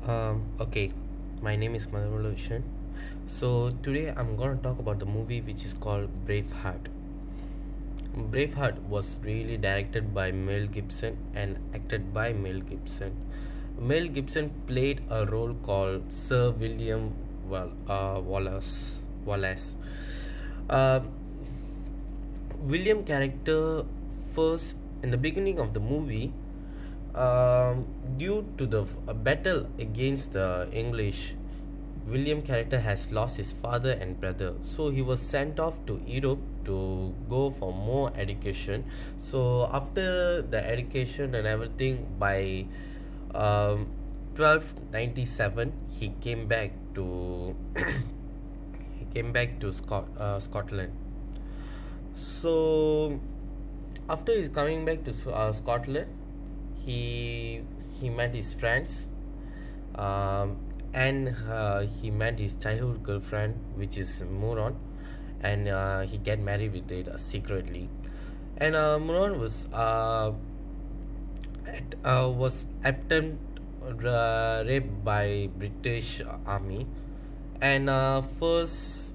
Okay, my name is Vilosyen. So today I'm gonna talk about the movie which is called Braveheart. Braveheart was really directed by Mel Gibson and acted by Mel Gibson. Mel Gibson played a role called Sir William Wallace. Uh, William character first in the beginning of the movie, due to the battle against the English, William character has lost his father and brother, so he was sent off to Europe to go for more education. So after the education and everything, by 1297, he came back to Scotland. So after he's coming back to Scotland, he he met his friends, um, and he met his childhood girlfriend, which is Moron, and he get married with it secretly. And Moron was attempted raped by British army, and first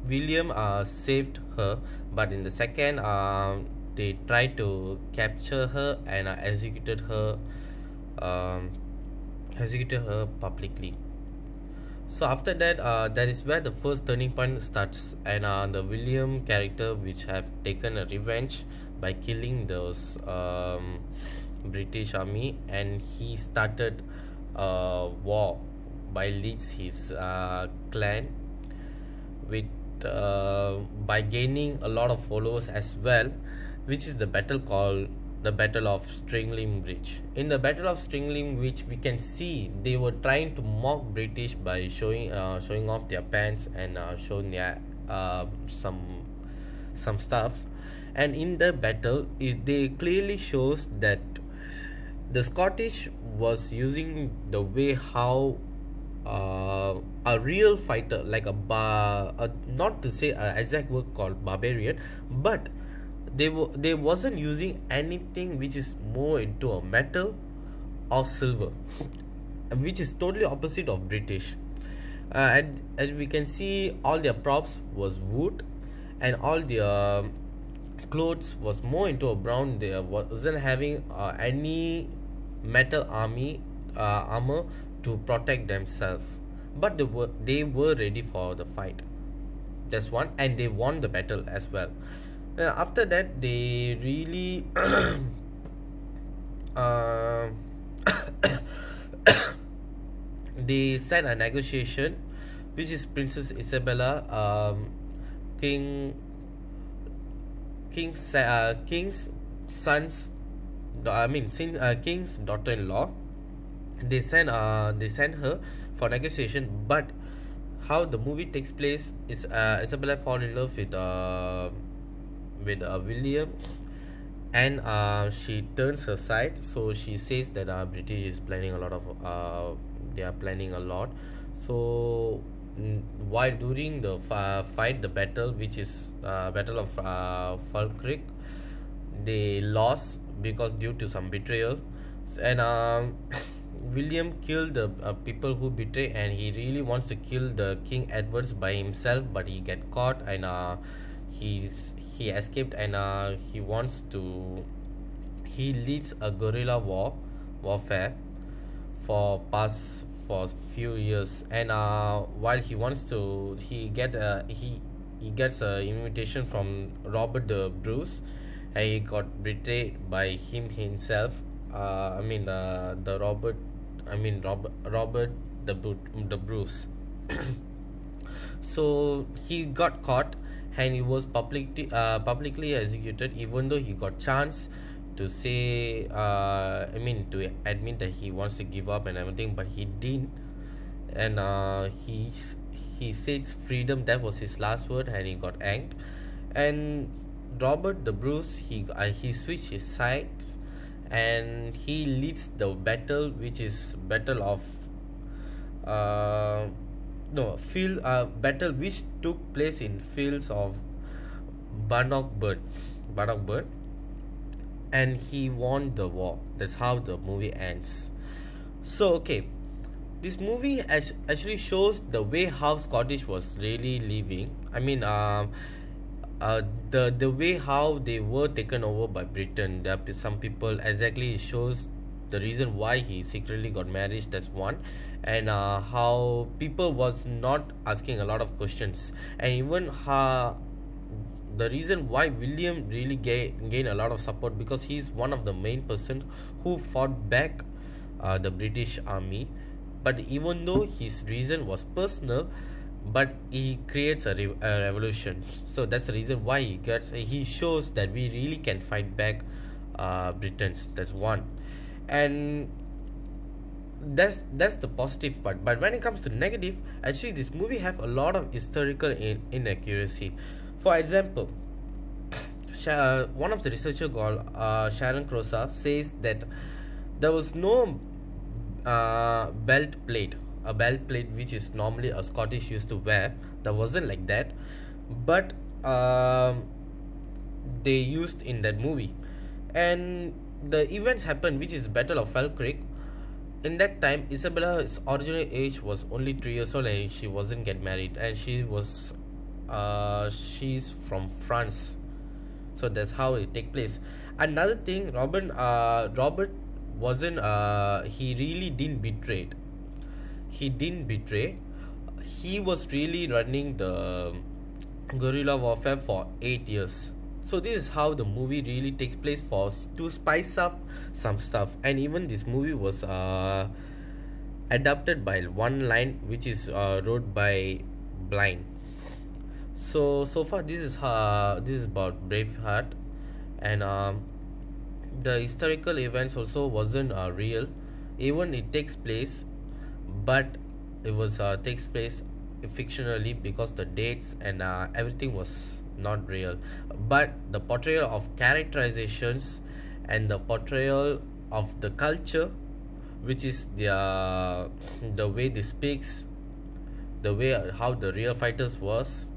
William saved her, but in the second, they tried to capture her and um, executed her publicly. So after that, that is where the first turning point starts, and the William character, which have taken a revenge by killing those British army, and he started a war by leads his clan with by gaining a lot of followers as well, which is the battle called the Battle of Stringling Bridge. In the Battle of Stringling Bridge, we can see they were trying to mock British by showing off their pants and showing their some stuffs. And in the battle, they clearly shows that the Scottish was using the way how a real fighter, like not to say an exact word called barbarian, but they wasn't using anything which is more into a metal or silver, which is totally opposite of British. And as we can see, all their props was wood, and all their clothes was more into a brown. They wasn't having any metal armor to protect themselves, but they were ready for the fight. That's one, and they won the battle as well. After that, they really uh, they set a negotiation, which is Princess Isabella, King King's son's, King's daughter-in-law. They send her for negotiation, but how the movie takes place is Isabella fall in love with William, and she turns her side. So she says that British is planning a lot of they are planning a lot. So while during the fight, the battle, which is Battle of Falkirk, they lost because due to some betrayal. And William killed the people who betray, and he really wants to kill the King Edwards by himself, but he get caught, and he escaped, and he leads a guerrilla warfare for few years. And while he gets a invitation from Robert the Bruce, and he got betrayed by him himself. The Robert the Bruce. So he got caught, and he was publicly executed, even though he got chance to say to admit that he wants to give up and everything, but he didn't. And he says freedom, that was his last word, and he got hanged. And Robert the Bruce, he switched his sides, and he leads the battle, which is battle of no field battle which took place in fields of Bannockburn, and he won the war. That's how the movie ends. So okay, This movie actually shows the way how Scottish was really living. I mean, the way how they were taken over by Britain. There are some people exactly it shows the reason why he secretly got married. That's one, and how people was not asking a lot of questions, and even how the reason why William really gained a lot of support because he's one of the main person who fought back the British army. But even though his reason was personal, but he creates a revolution. So that's the reason why he shows that we really can fight back Britons. That's one, and that's the positive part. But when it comes to negative, actually this movie have a lot of historical inaccuracy. For example, one of the researcher called Sharon Crosa says that there was no a belt plate which is normally a Scottish used to wear. That wasn't like that, but they used in that movie, and the events happened, which is Battle of Falkirk. In that time, Isabella's original age was only 3 years old, and she wasn't get married, and she's from France, so that's how it take place. Another thing, Robert wasn't he really didn't betray. He was really running the guerrilla warfare for 8 years. So this is how the movie really takes place for to spice up some stuff. And even this movie was adapted by one line which is wrote by Blind. So far this is about Braveheart, and the historical events also wasn't real. Even it takes place, but it was takes place fictionally because the dates and everything was not real. But the portrayal of characterizations and the portrayal of the culture, which is the way they speaks, the way how the real fighters was,